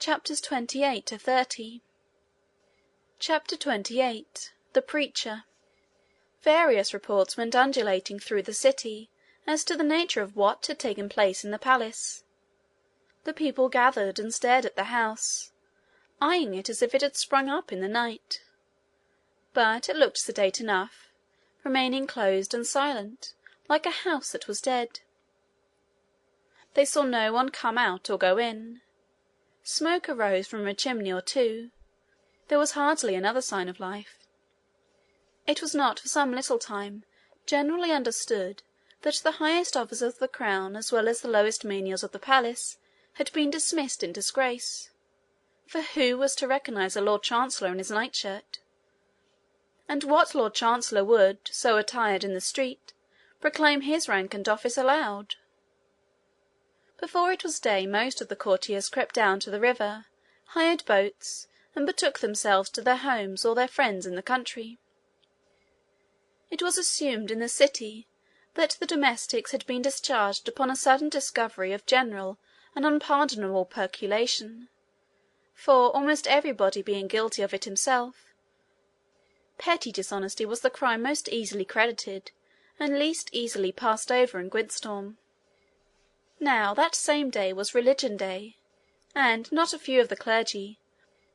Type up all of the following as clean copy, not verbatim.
Chapters 28 to 30. Chapter 28. The Preacher. Various reports went undulating through the city as to the nature of what had taken place in the palace. The people gathered and stared at the house, eyeing it as if it had sprung up in the night. But it looked sedate enough, remaining closed and silent, like a house that was dead. They saw no one come out or go in. Smoke arose from a chimney or two. There was hardly another sign of life. It was not for some little time generally understood that the highest officers of the crown as well as the lowest menials of the palace had been dismissed in disgrace. For who was to recognize a Lord Chancellor in his nightshirt? And what Lord Chancellor would, so attired in the street, proclaim his rank and office aloud? Before it was day most of the courtiers crept down to the river, hired boats, and betook themselves to their homes or their friends in the country. It was assumed in the city that the domestics had been discharged upon a sudden discovery of general and unpardonable peculation, for, almost everybody being guilty of it himself, petty dishonesty was the crime most easily credited and least easily passed over in Gwyntystorm. Now that same day was Religion Day, and not a few of the clergy,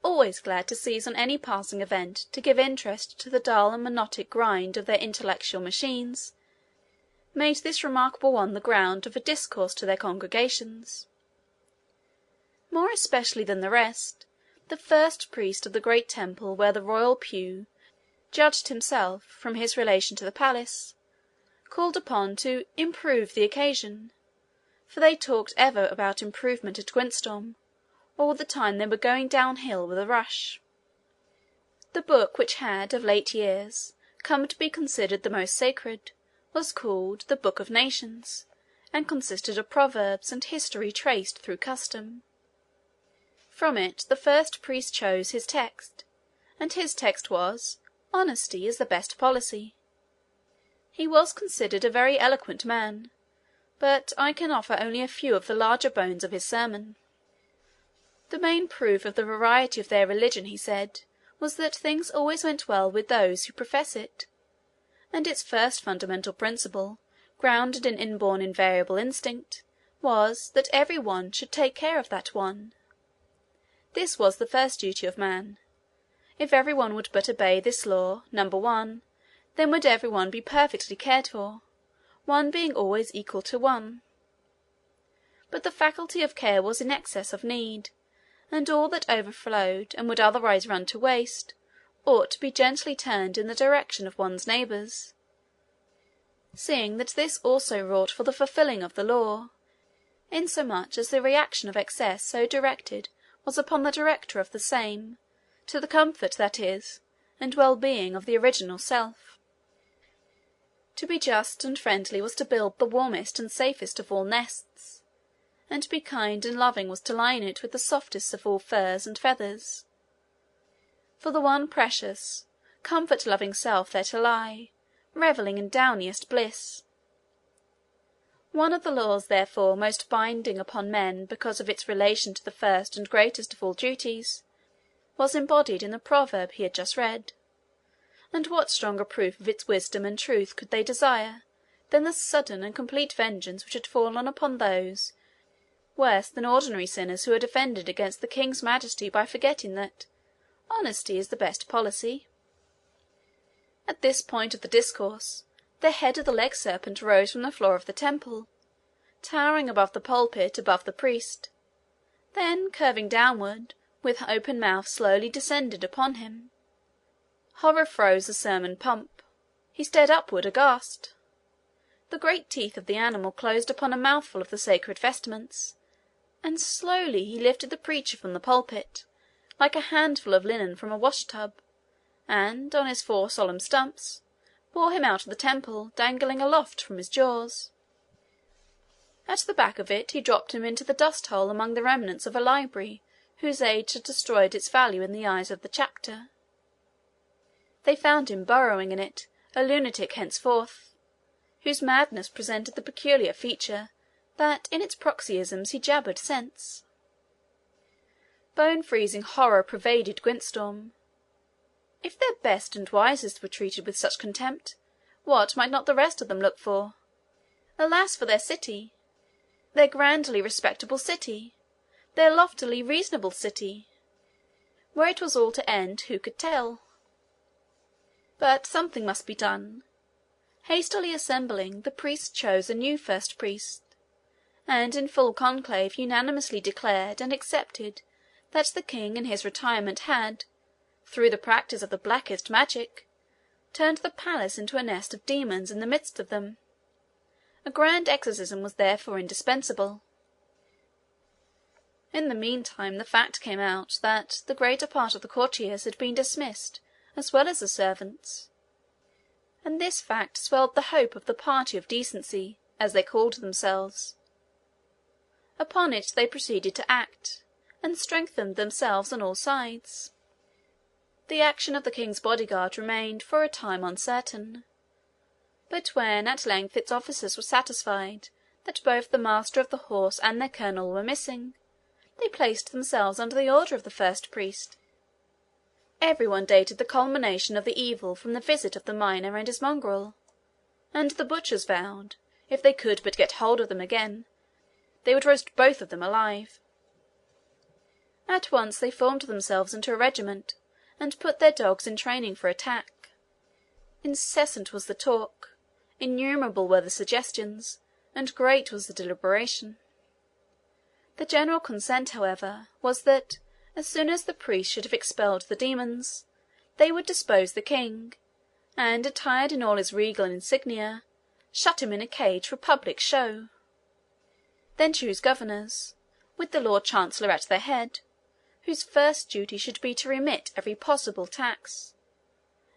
always glad to seize on any passing event to give interest to the dull and monotonic grind of their intellectual machines, made this remarkable one the ground of a discourse to their congregations. More especially than the rest, the first priest of the great temple where the royal pew judged himself, from his relation to the palace, called upon to improve the occasion, for they talked ever about improvement at Gwyntystorm, all the time they were going downhill with a rush. The book which had of late years come to be considered the most sacred was called the Book of Nations, and consisted of proverbs and history traced through custom. From it the first priest chose his text, and his text was, "Honesty is the best policy." He was considered a very eloquent man, but I can offer only a few of the larger bones of his sermon. The main proof of the variety of their religion, he said, was that things always went well with those who profess it, and its first fundamental principle, grounded in inborn invariable instinct, was that every one should take care of that one. This was the first duty of man. If every one would but obey this law, number one, then would every one be perfectly cared for, one being always equal to one. But the faculty of care was in excess of need, and all that overflowed, and would otherwise run to waste, ought to be gently turned in the direction of one's neighbours, seeing that this also wrought for the fulfilling of the law, insomuch as the reaction of excess so directed was upon the director of the same, to the comfort, that is, and well-being of the original self. To be just and friendly was to build the warmest and safest of all nests, and to be kind and loving was to lie in it with the softest of all furs and feathers. For the one precious, comfort-loving self there to lie, revelling in downiest bliss. One of the laws, therefore, most binding upon men because of its relation to the first and greatest of all duties, was embodied in the proverb he had just read. And what stronger proof of its wisdom and truth could they desire than the sudden and complete vengeance which had fallen upon those worse than ordinary sinners who had offended against the king's majesty by forgetting that honesty is the best policy? At this point of the discourse, the head of the leg-serpent rose from the floor of the temple, towering above the pulpit, above the priest, then curving downward, with open mouth slowly descended upon him. Horror froze the sermon pump. He stared upward aghast. The great teeth of the animal closed upon a mouthful of the sacred vestments, and slowly he lifted the preacher from the pulpit, like a handful of linen from a wash-tub, and, on his 4 solemn stumps, bore him out of the temple, dangling aloft from his jaws. At the back of it he dropped him into the dust-hole among the remnants of a library whose age had destroyed its value in the eyes of the chapter. They found him burrowing in it, a lunatic henceforth, whose madness presented the peculiar feature that in its paroxysms he jabbered sense. Bone-freezing horror pervaded Gwyntystorm. If their best and wisest were treated with such contempt, what might not the rest of them look for? Alas for their city, their grandly respectable city, their loftily reasonable city! Where it was all to end, who could tell? But something must be done. Hastily assembling, the priests chose a new first priest, and in full conclave unanimously declared and accepted that the king in his retirement had, through the practice of the blackest magic, turned the palace into a nest of demons in the midst of them. A grand exorcism was therefore indispensable. In the meantime the fact came out that the greater part of the courtiers had been dismissed, as well as the servants, and this fact swelled the hope of the party of decency, as they called themselves. Upon it they proceeded to act, and strengthened themselves on all sides. The action of the king's bodyguard remained for a time uncertain, but when at length its officers were satisfied that both the master of the horse and their colonel were missing, they placed themselves under the order of the first priest. Everyone dated the culmination of the evil from the visit of the miner and his mongrel, and the butchers vowed, if they could but get hold of them again, they would roast both of them alive. At once they formed themselves into a regiment, and put their dogs in training for attack. Incessant was the talk, innumerable were the suggestions, and great was the deliberation. The general consent, however, was that, as soon as the priests should have expelled the demons, they would depose the king, and, attired in all his regal insignia, shut him in a cage for public show. Then choose governors, with the Lord Chancellor at their head, whose first duty should be to remit every possible tax,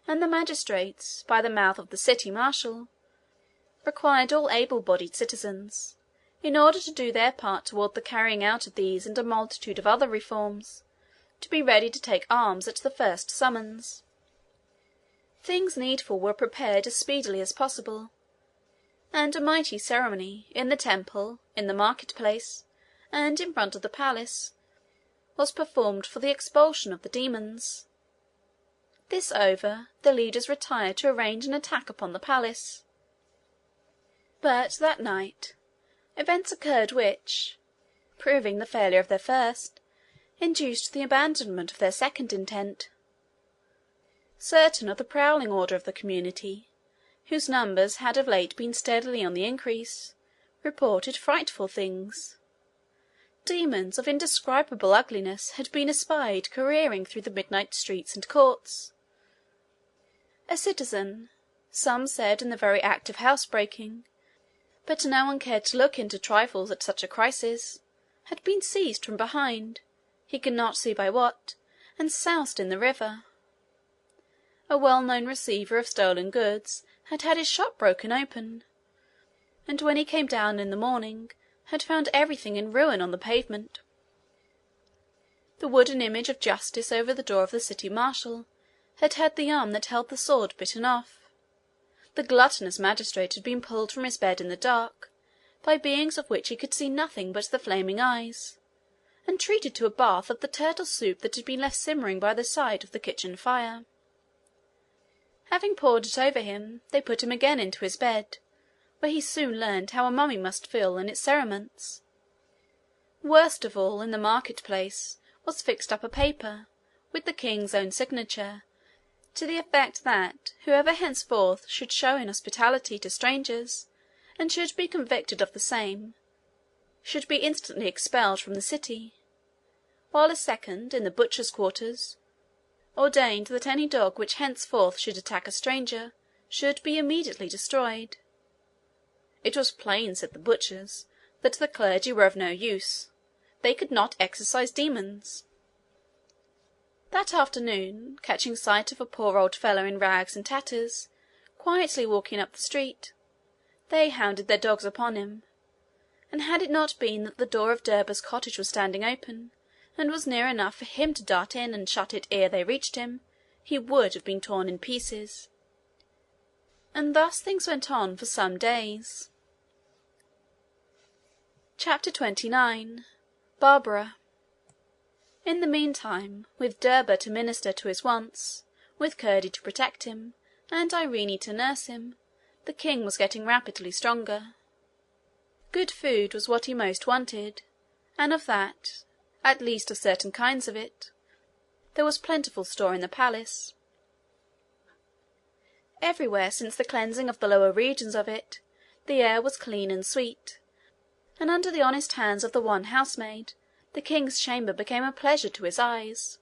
and the magistrates, by the mouth of the city marshal, required all able-bodied citizens, in order to do their part toward the carrying out of these and a multitude of other reforms, to be ready to take arms at the first summons. Things needful were prepared as speedily as possible, and a mighty ceremony, in the temple, in the market-place, and in front of the palace, was performed for the expulsion of the demons. This over, the leaders retired to arrange an attack upon the palace. But that night events occurred which, proving the failure of their first, induced the abandonment of their second intent. Certain of the prowling order of the community, whose numbers had of late been steadily on the increase, reported frightful things. Demons of indescribable ugliness had been espied careering through the midnight streets and courts. A citizen, some said in the very act of housebreaking, but no one cared to look into trifles at such a crisis, had been seized from behind, he could not see by what, and soused in the river. A well-known receiver of stolen goods had had his shop broken open, and when he came down in the morning, had found everything in ruin on the pavement. The wooden image of Justice over the door of the city marshal had had the arm that held the sword bitten off. The gluttonous magistrate had been pulled from his bed in the dark, by beings of which he could see nothing but the flaming eyes, and treated to a bath of the turtle soup that had been left simmering by the side of the kitchen fire. Having poured it over him, they put him again into his bed, where he soon learned how a mummy must feel in its cerements. Worst of all, in the market-place was fixed up a paper, with the king's own signature, to the effect that whoever henceforth should show inhospitality to strangers, and should be convicted of the same, should be instantly expelled from the city, while a second, in the butchers' quarters, ordained that any dog which henceforth should attack a stranger should be immediately destroyed. It was plain, said the butchers, that the clergy were of no use. They could not exorcise demons. That afternoon, catching sight of a poor old fellow in rags and tatters, quietly walking up the street, they hounded their dogs upon him, and had it not been that the door of Derba's cottage was standing open, and was near enough for him to dart in and shut it ere they reached him, he would have been torn in pieces. And thus things went on for some days. Chapter 29. Barbara. In the meantime, with Derba to minister to his wants, with Curdie to protect him, and Irene to nurse him, the king was getting rapidly stronger. Good food was what he most wanted, and of that, at least of certain kinds of it, there was plentiful store in the palace. Everywhere, since the cleansing of the lower regions of it, the air was clean and sweet, and under the honest hands of the one housemaid, the king's chamber became a pleasure to his eyes.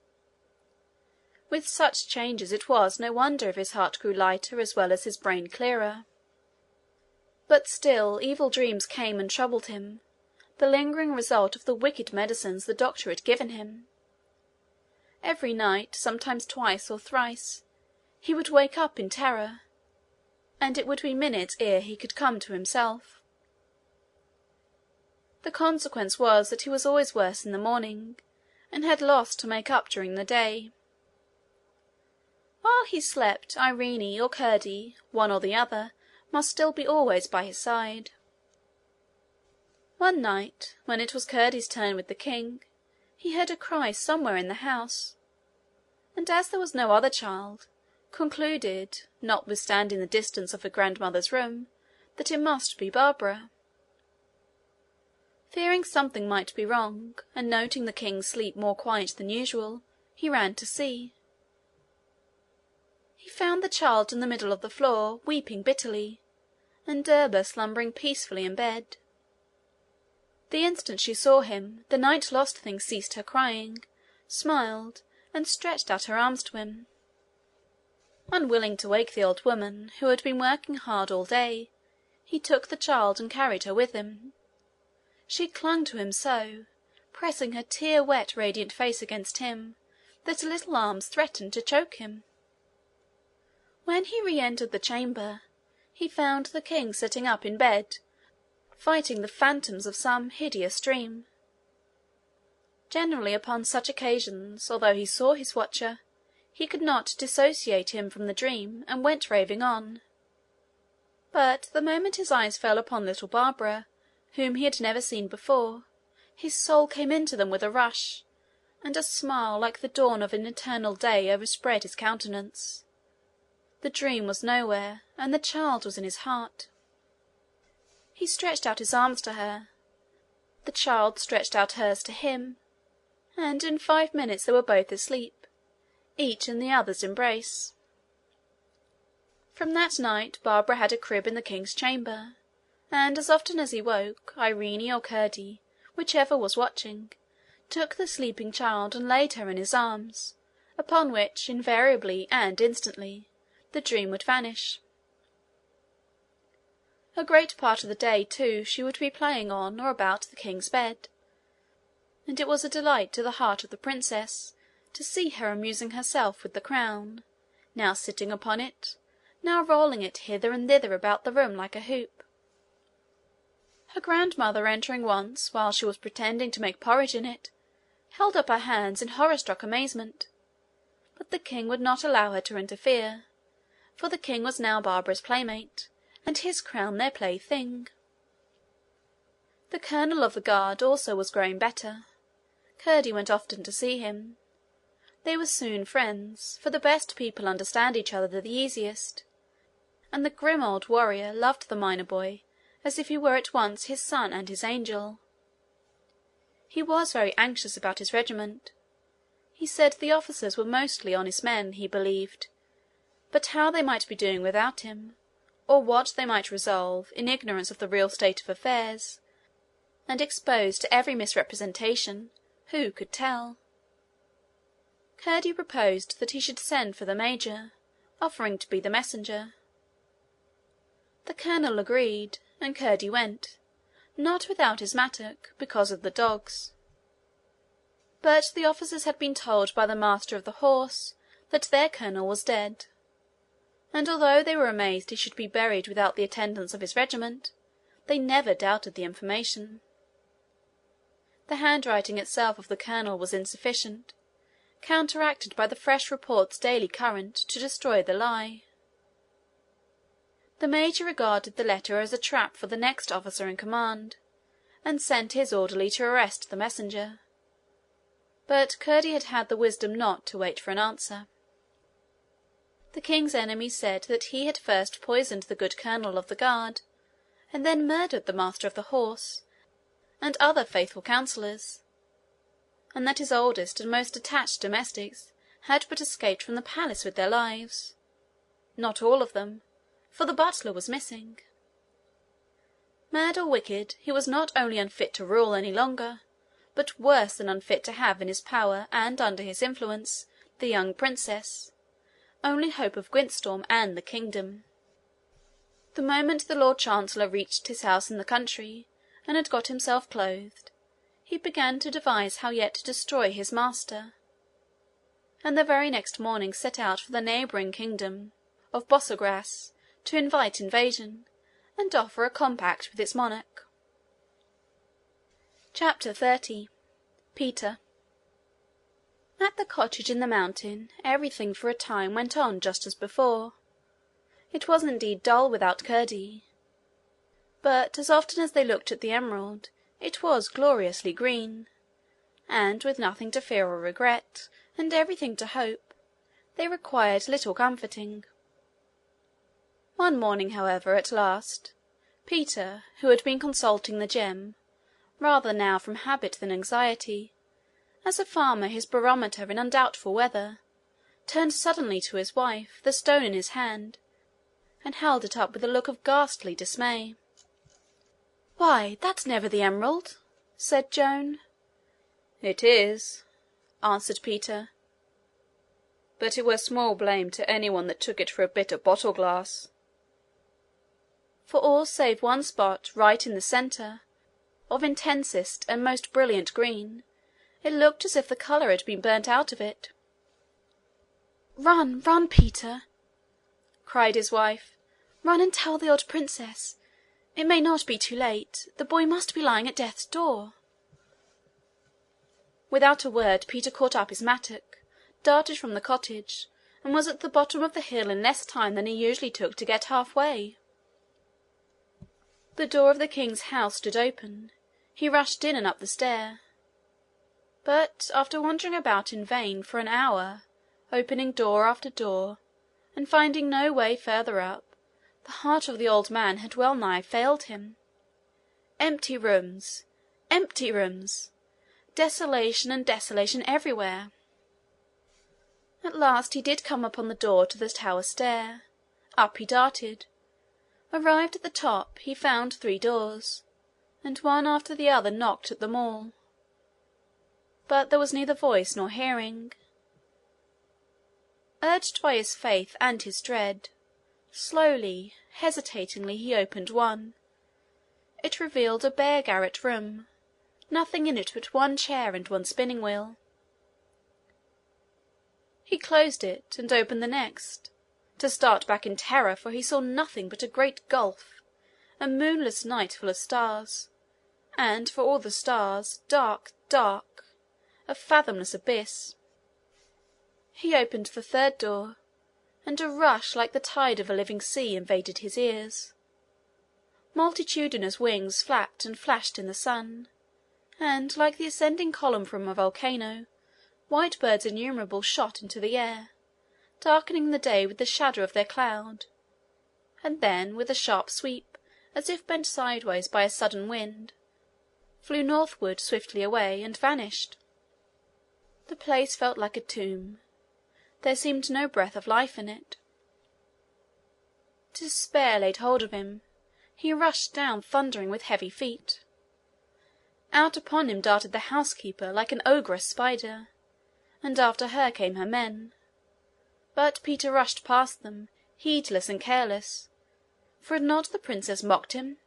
With such changes it was no wonder if his heart grew lighter as well as his brain clearer. But still evil dreams came and troubled him, the lingering result of the wicked medicines the doctor had given him. Every night, sometimes twice or thrice, he would wake up in terror, and it would be minutes ere he could come to himself. The consequence was that he was always worse in the morning, and had loss to make up during the day. While he slept, Irene or Curdie, one or the other, must still be always by his side. One night, when it was Curdie's turn with the king, he heard a cry somewhere in the house, and as there was no other child, concluded, notwithstanding the distance of her grandmother's room, that it must be Barbara. Fearing something might be wrong, and noting the king's sleep more quiet than usual, he ran to see. He found the child in the middle of the floor, weeping bitterly, and Derba slumbering peacefully in bed. The instant she saw him, the night-lost thing ceased her crying, smiled, and stretched out her arms to him. Unwilling to wake the old woman, who had been working hard all day, he took the child and carried her with him. She clung to him so, pressing her tear-wet, radiant face against him, that her little arms threatened to choke him. When he re-entered the chamber, he found the king sitting up in bed, fighting the phantoms of some hideous dream. Generally upon such occasions, although he saw his watcher, he could not dissociate him from the dream, and went raving on. But the moment his eyes fell upon little Barbara, whom he had never seen before, his soul came into them with a rush, and a smile like the dawn of an eternal day overspread his countenance. The dream was nowhere, and the child was in his heart. He stretched out his arms to her. The child stretched out hers to him, and in 5 minutes they were both asleep, each in the other's embrace. From that night Barbara had a crib in the king's chamber, and as often as he woke, Irene or Curdie, whichever was watching, took the sleeping child and laid her in his arms, upon which, invariably and instantly, the dream would vanish. A great part of the day, too, she would be playing on or about the king's bed, and it was a delight to the heart of the princess to see her amusing herself with the crown, now sitting upon it, now rolling it hither and thither about the room like a hoop. Her grandmother entering once, while she was pretending to make porridge in it, held up her hands in horror-struck amazement, but the king would not allow her to interfere, for the king was now Barbara's playmate, and his crown their plaything. The colonel of the guard also was growing better. Curdie went often to see him. They were soon friends, for the best people understand each other the easiest, and the grim old warrior loved the miner boy as if he were at once his son and his angel. He was very anxious about his regiment. He said the officers were mostly honest men, he believed, but how they might be doing without him, or what they might resolve, in ignorance of the real state of affairs, and exposed to every misrepresentation, who could tell? Curdie proposed that he should send for the major, offering to be the messenger. The colonel agreed, and Curdie went, not without his mattock, because of the dogs. But the officers had been told by the master of the horse that their colonel was dead, and although they were amazed he should be buried without the attendance of his regiment, they never doubted the information. The handwriting itself of the colonel was insufficient, counteracted by the fresh reports daily current, to destroy the lie. The major regarded the letter as a trap for the next officer in command, and sent his orderly to arrest the messenger. But Curdie had had the wisdom not to wait for an answer. The king's enemies said that he had first poisoned the good colonel of the guard, and then murdered the master of the horse and other faithful counsellors, and that his oldest and most attached domestics had but escaped from the palace with their lives. Not all of them, for the butler was missing. Mad or wicked, he was not only unfit to rule any longer, but worse than unfit to have in his power and under his influence the young princess, only hope of Gwyntystorm and the kingdom. The moment the Lord Chancellor reached his house in the country, and had got himself clothed, he began to devise how yet to destroy his master, and the very next morning set out for the neighbouring kingdom of Bossegras to invite invasion, and offer a compact with its monarch. Chapter 30. Peter. At the cottage in the mountain, everything for a time went on just as before. It was indeed dull without Curdie, but as often as they looked at the emerald, it was gloriously green, and with nothing to fear or regret, and everything to hope, they required little comforting. One morning, however, at last, Peter, who had been consulting the gem, rather now from habit than anxiety, as a farmer his barometer in undoubtful weather, turned suddenly to his wife, the stone in his hand, and held it up with a look of ghastly dismay. "Why, that's never the emerald," said Joan. "It is," answered Peter, "but it were small blame to any one that took it for a bit of bottle glass." For all save one spot, right in the centre, of intensest and most brilliant green, it looked as if the colour had been burnt out of it. "Run, run, Peter!" cried his wife. "Run and tell the old princess. It may not be too late. The boy must be lying at death's door." Without a word, Peter caught up his mattock, darted from the cottage, and was at the bottom of the hill in less time than he usually took to get half-way. The door of the king's house stood open. He rushed in and up the stair. But after wandering about in vain for an hour, opening door after door, and finding no way further up, the heart of the old man had well nigh failed him. Empty rooms! Empty rooms! Desolation and desolation everywhere! At last he did come upon the door to the tower stair. Up he darted. Arrived at the top, he found 3 doors, and one after the other knocked at them all. But there was neither voice nor hearing. Urged by his faith and his dread, slowly, hesitatingly, he opened one. It revealed a bare garret room, nothing in it but one chair and one spinning wheel. He closed it, and opened the next, to start back in terror, for he saw nothing but a great gulf, a moonless night full of stars, and for all the stars, dark, dark, a fathomless abyss. He opened the 3rd door, and a rush like the tide of a living sea invaded his ears. Multitudinous wings flapped and flashed in the sun, and, like the ascending column from a volcano, white birds innumerable shot into the air, darkening the day with the shadow of their cloud, and then, with a sharp sweep, as if bent sideways by a sudden wind, flew northward swiftly away, and vanished. The place felt like a tomb. There seemed no breath of life in it. Despair laid hold of him. He rushed down thundering with heavy feet. Out upon him darted the housekeeper like an ogress spider, and after her came her men. But Peter rushed past them, heedless and careless, for had not the princess mocked him?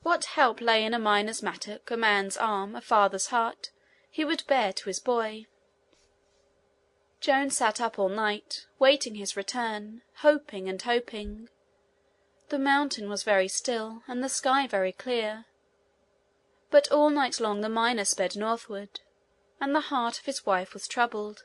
What help lay in a miner's mattock, a man's arm, a father's heart, he would bear to his boy. Joan sat up all night, waiting his return, hoping and hoping. The mountain was very still, and the sky very clear. But all night long the miner sped northward, and the heart of his wife was troubled.